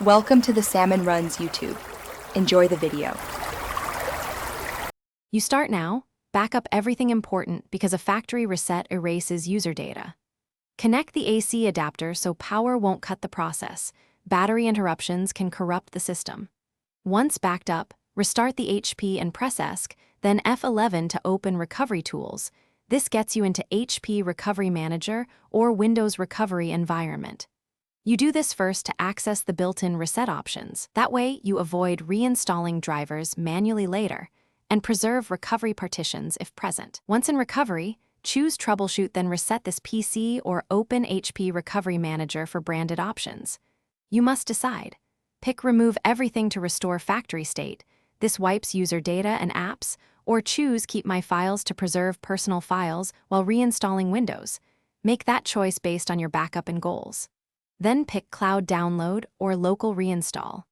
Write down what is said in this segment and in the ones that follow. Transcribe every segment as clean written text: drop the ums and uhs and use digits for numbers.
Welcome to the Salmon Runs YouTube. Enjoy the video. You start now, back up everything important because a factory reset erases user data. Connect the AC adapter so power won't cut the process. Battery interruptions can corrupt the system. Once backed up, restart the HP and press ESC, then F11 to open recovery tools. This gets you into HP Recovery Manager or Windows Recovery Environment. You do this first to access the built-in reset options. That way, you avoid reinstalling drivers manually later and preserve recovery partitions if present. Once in recovery, choose Troubleshoot, then reset this PC or open HP Recovery Manager for branded options. You must decide. Pick Remove Everything to restore factory state. This wipes user data and apps, or choose Keep My Files to preserve personal files while reinstalling Windows. Make that choice based on your backup and goals. Then pick Cloud Download or Local Reinstall.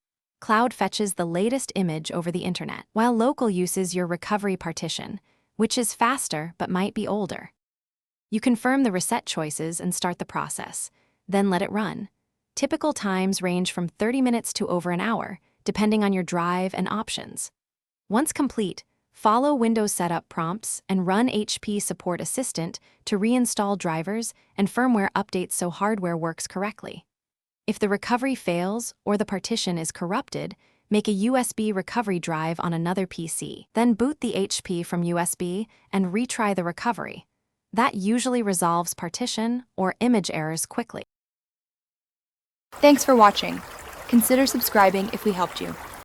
Cloud fetches the latest image over the internet, while local uses your recovery partition, which is faster but might be older. You confirm the reset choices and start the process, then let it run. Typical times range from 30 minutes to over an hour, depending on your drive and options. Once complete, follow Windows setup prompts and run HP Support Assistant to reinstall drivers and firmware updates so hardware works correctly. If the recovery fails or the partition is corrupted, make a USB recovery drive on another PC. Then boot the HP from USB and retry the recovery. That usually resolves partition or image errors quickly. Thanks for watching. Consider subscribing if we helped you.